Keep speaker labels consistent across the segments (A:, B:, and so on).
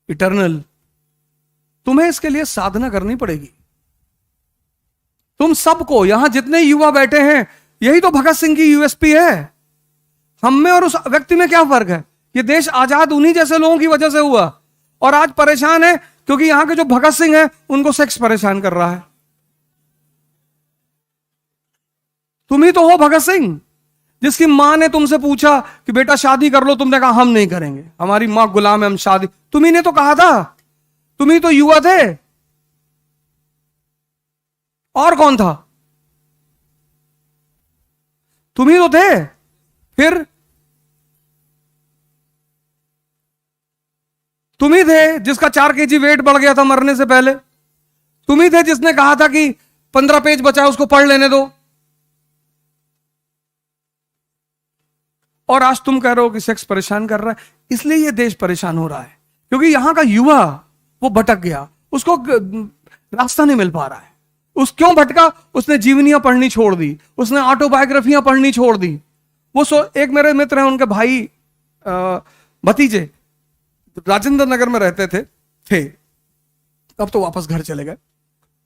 A: Eternal. तुम्हें इसके लिए साधना करनी पड़ेगी। तुम सबको, यहां जितने युवा बैठे हैं, यही तो भगत सिंह की यूएसपी है। हम में और उस व्यक्ति में क्या फर्क है? ये देश आजाद उन्हीं जैसे लोगों की वजह से हुआ, और आज परेशान है क्योंकि यहां के जो भगत सिंह है उनको सेक्स परेशान कर रहा है। तुम ही तो हो भगत सिंह, जिसकी मां ने तुमसे पूछा कि बेटा शादी कर लो, तुमने कहा हम नहीं करेंगे, हमारी मां गुलाम है, हम शादी। तुम ही ने तो कहा था, तुम ही तो युवा थे, और कौन था? तुम ही तो थे। फिर तुम ही थे जिसका 4 kg वेट बढ़ गया था मरने से पहले। तुम ही थे जिसने कहा था कि 15 पेज बचा है उसको पढ़ लेने दो, और आज तुम कह रहे हो कि सेक्स परेशान कर रहा है। इसलिए यह देश परेशान हो रहा है, क्योंकि यहां का युवा वो भटक गया, उसको रास्ता नहीं मिल पा रहा है। उस क्यों भटका? उसने जीवनियां पढ़नी छोड़ दी, उसने ऑटोबायोग्राफियां पढ़नी छोड़ दी। एक मेरे मित्र हैं, उनके भाई भतीजे राजेंद्र नगर में रहते थे, अब तो वापस घर चले गए।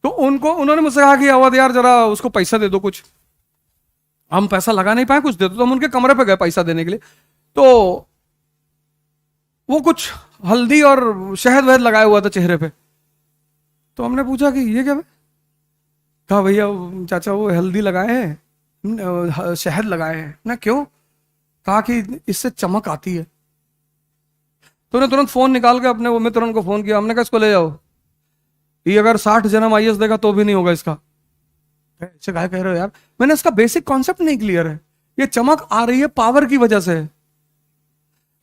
A: तो उन्होंने मुझसे कहा कि अवध यार जरा उसको पैसा दे दो कुछ। हम पैसा लगा नहीं पाए, कुछ दे दो। तो हम उनके कमरे पे गए पैसा देने के लिए, तो वो कुछ हल्दी और शहद वहद लगाया हुआ था चेहरे पे। तो हमने पूछा कि ये क्या है? कहा भैया चाचा वो हल्दी लगाए हैं, शहद लगाए हैं ना। क्यों? कहा कि इससे चमक आती है। तो उन्हें तुरंत फोन निकाल के अपने वो मित्र उनको फोन किया। हमने कहा इसको ले जाओ, ये अगर 60 जन्म आईएएस देगा तो भी नहीं होगा इसका। ऐसे कह रहे हो यार? मैंने इसका बेसिक कॉन्सेप्ट नहीं क्लियर है। ये चमक आ रही है पावर की वजह से,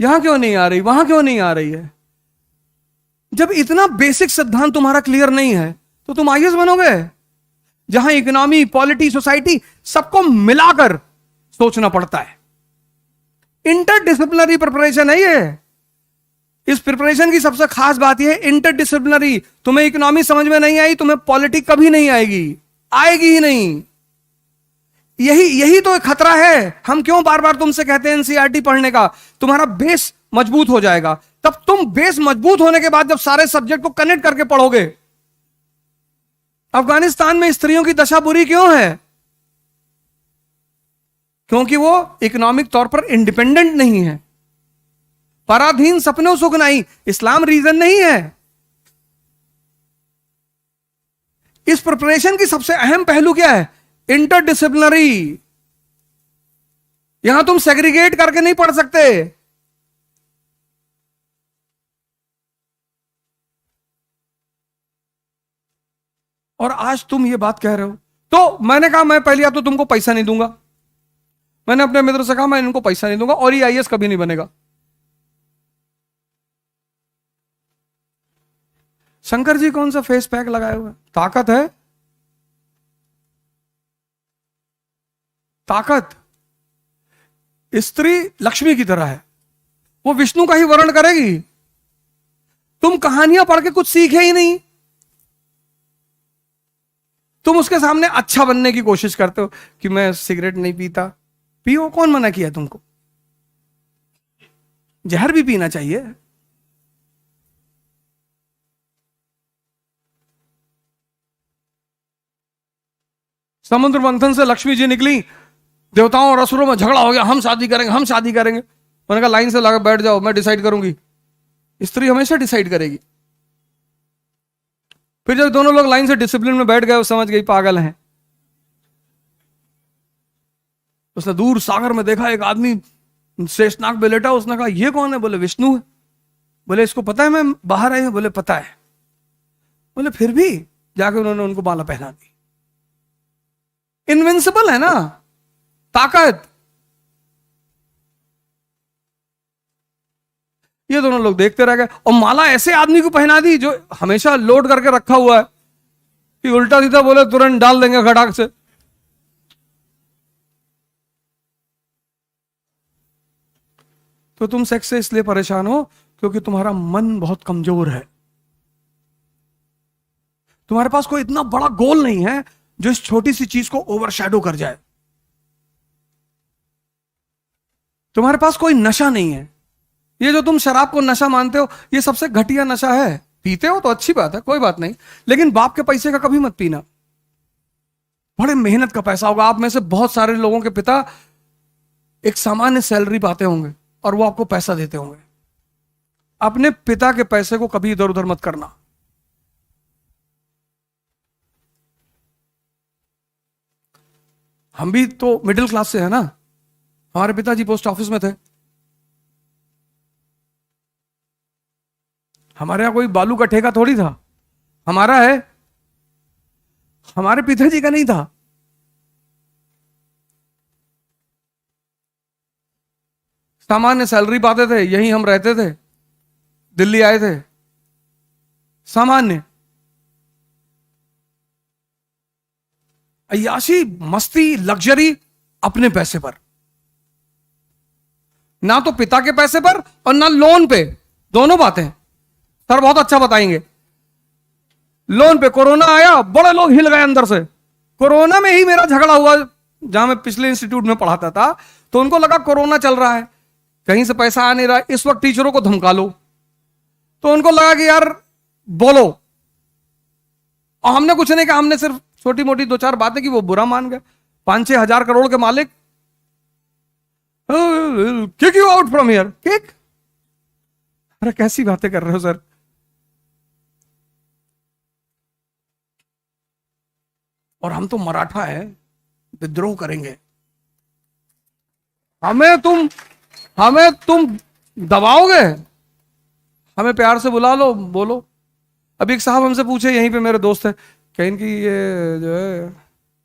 A: यहां क्यों नहीं आ रही, वहां क्यों नहीं आ रही है? जब इतना बेसिक सिद्धांत तुम्हारा क्लियर नहीं है तो तुम आईएएस बनोगे? जहां इकोनॉमी, पॉलिटी, सोसाइटी सबको मिलाकर सोचना पड़ता है। इंटरडिसिप्लिनरी प्रिपरेशन है ये। इस प्रिपरेशन की सबसे खास बात यह है इंटरडिसिप्लिनरी। तुम्हें इकोनॉमी समझ में नहीं आई, तुम्हें पॉलिटी कभी नहीं आएगी, आएगी ही नहीं। यही तो एक खतरा है। हम क्यों बार बार तुमसे कहते हैं एनसीईआरटी पढ़ने का? तुम्हारा बेस मजबूत हो जाएगा। तब तुम बेस मजबूत होने के बाद जब सारे सब्जेक्ट को कनेक्ट करके पढ़ोगे। अफगानिस्तान में स्त्रियों की दशा बुरी क्यों है? क्योंकि वो इकोनॉमिक तौर पर इंडिपेंडेंट नहीं है। पराधीन सपनों सुख नहीं, इस्लाम रीजन नहीं है। इस प्रिपरेशन की सबसे अहम पहलू क्या है? इंटरडिसिप्लिनरी। यहां तुम सेग्रीगेट करके नहीं पढ़ सकते। और आज तुम ये बात कह रहे हो। तो मैंने कहा मैं पहले तो तुमको पैसा नहीं दूंगा। मैंने अपने मित्र से कहा मैं इनको पैसा नहीं दूंगा और ये आईएएस कभी नहीं बनेगा। शंकर जी कौन सा फेस पैक लगाए हुए? ताकत है, ताकत। स्त्री लक्ष्मी की तरह है, वो विष्णु का ही वर्ण करेगी। तुम कहानियां पढ़ के कुछ सीखे ही नहीं। तुम उसके सामने अच्छा बनने की कोशिश करते हो कि मैं सिगरेट नहीं पीता। पियो, कौन मना किया तुमको? जहर भी पीना चाहिए। समुद्र मंथन से लक्ष्मी जी निकली, देवताओं और असुरों में झगड़ा हो गया, हम शादी करेंगे, हम शादी करेंगे। मैंने कहा लाइन से लगा बैठ जाओ, मैं डिसाइड करूंगी। स्त्री हमेशा डिसाइड करेगी। फिर जब दोनों लोग लाइन से डिसिप्लिन में बैठ गए, वो समझ गई पागल हैं। उसने दूर सागर में देखा एक आदमी शेषनाग पे लेटा। उसने कहा ये कौन है? बोले विष्णु है। बोले इसको पता है मैं बाहर आई हूं? बोले पता है। बोले फिर भी? जाके उन्होंने उनको माला पहना दी। इनविंसिबल है ना ताकत। ये दोनों लोग देखते रह गए और माला ऐसे आदमी को पहना दी जो हमेशा लोड करके रखा हुआ है कि उल्टा सीधा बोले तुरंत डाल देंगे खटाक से। तो तुम सेक्स से इसलिए परेशान हो क्योंकि तुम्हारा मन बहुत कमजोर है। तुम्हारे पास कोई इतना बड़ा गोल नहीं है जो इस छोटी सी चीज को ओवरशैडो कर जाए। तुम्हारे पास कोई नशा नहीं है ये जो तुम शराब को नशा मानते हो, ये सबसे घटिया नशा है। पीते हो तो अच्छी बात है, कोई बात नहीं, लेकिन बाप के पैसे का कभी मत पीना। बड़े मेहनत का पैसा होगा। आप में से बहुत सारे लोगों के पिता एक सामान्य सैलरी पाते होंगे और वो आपको पैसा देते होंगे। अपने पिता के पैसे को कभी इधर उधर मत करना। हम भी तो मिडिल क्लास से है ना। हमारे पिताजी पोस्ट ऑफिस में थे। हमारे यहां कोई बालू का ठेका थोड़ी था। हमारा है, हमारे पिताजी का नहीं था। सामान्य सैलरी पाते थे, यहीं हम रहते थे, दिल्ली आए थे, सामान्य अय्याशी मस्ती लग्जरी अपने पैसे पर, ना तो पिता के पैसे पर और ना लोन पे। दोनों बातें सर बहुत अच्छा बताएंगे। लोन पे कोरोना आया, बड़े लोग हिल गए अंदर से। कोरोना में ही मेरा झगड़ा हुआ, जहां मैं पिछले इंस्टीट्यूट में पढ़ाता था, तो उनको लगा कोरोना चल रहा है, कहीं से पैसा आ नहीं रहा, इस वक्त टीचरों को धमका लो। तो उनको लगा कि यार बोलो, और हमने कुछ नहीं कहा, हमने सिर्फ छोटी मोटी दो चार बातें की, वो बुरा मान गए। 5-6 हजार करोड़ के मालिक, kick you out from here, kick. अरे कैसी बातें कर रहे हो सर। और हम तो मराठा है, विद्रोह करेंगे। हमें तुम दबाओगे? हमें प्यार से बुला लो, बोलो। अभी एक साहब हमसे पूछे, यहीं पे मेरे दोस्त है, क्या इनकी ये जो है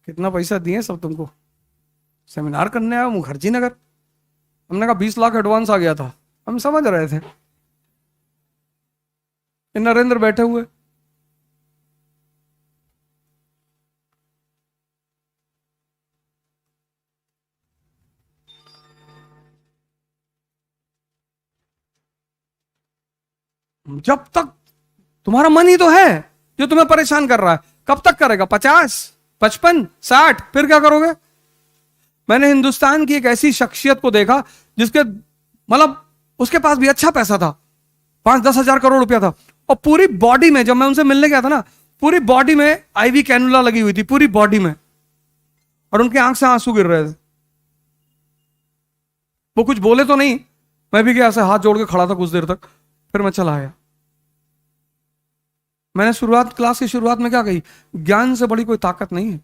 A: कितना पैसा दिए सब तुमको, सेमिनार करने आया मुखर्जी नगर। हमने कहा 20 लाख एडवांस आ गया था। हम समझ रहे थे, नरेंद्र बैठे हुए। जब तक तुम्हारा मन ही तो है जो तुम्हें परेशान कर रहा है, कब तक करेगा? 50, 55, 60, फिर क्या करोगे? मैंने हिंदुस्तान की एक ऐसी शख्सियत को देखा जिसके मतलब उसके पास भी अच्छा पैसा था, 5-10 हजार करोड़ रुपया था, और पूरी बॉडी में, जब मैं उनसे मिलने गया था ना, पूरी बॉडी में आईवी कैनुला लगी हुई थी, पूरी बॉडी में, और उनके आंख से आंसू गिर रहे थे। वो कुछ बोले तो नहीं, मैं भी गया ऐसे हाथ जोड़ के खड़ा था कुछ देर तक, फिर मैं चला आया। मैंने क्लास की शुरुआत में क्या कही? ज्ञान से बड़ी कोई ताकत नहीं है।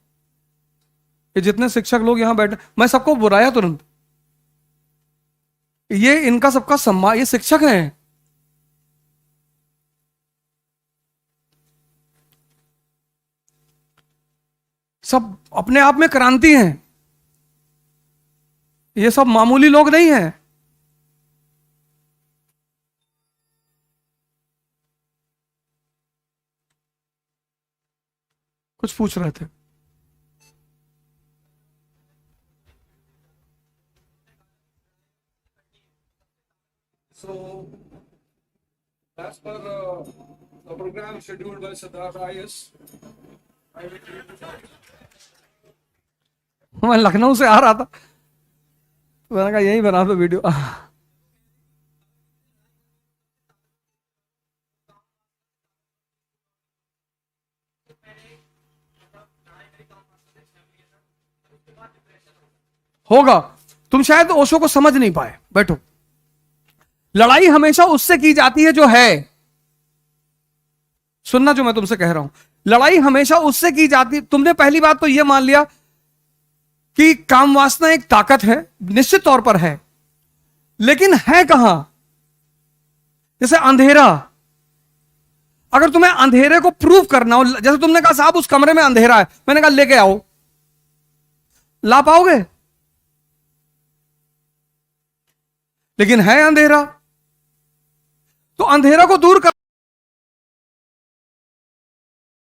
A: ये जितने शिक्षक लोग यहां बैठे, मैं सबको बुराया तुरंत, ये इनका सबका सम्मान, ये शिक्षक हैं। सब अपने आप में क्रांति हैं, ये सब मामूली लोग नहीं हैं। कुछ पूछ रहे थे। So, as per the program scheduled by Siddharth IS, मैं लखनऊ से आ रहा था, तो मैंने कहा यही बना दो वीडियो। होगा, तुम शायद ओशो को समझ नहीं पाए। बैठो। लड़ाई हमेशा उससे की जाती है जो है, सुनना जो मैं तुमसे कह रहा हूं, लड़ाई हमेशा उससे की जाती। तुमने पहली बात तो यह मान लिया कि काम वासना एक ताकत है, निश्चित तौर पर है, लेकिन है कहां? जैसे अंधेरा, अगर तुम्हें अंधेरे को प्रूव करना हो, जैसे तुमने कहा साहब उस कमरे में अंधेरा है, मैंने कहा लेके आओ, ला पाओगे? लेकिन है अंधेरा, तो अंधेरा को दूर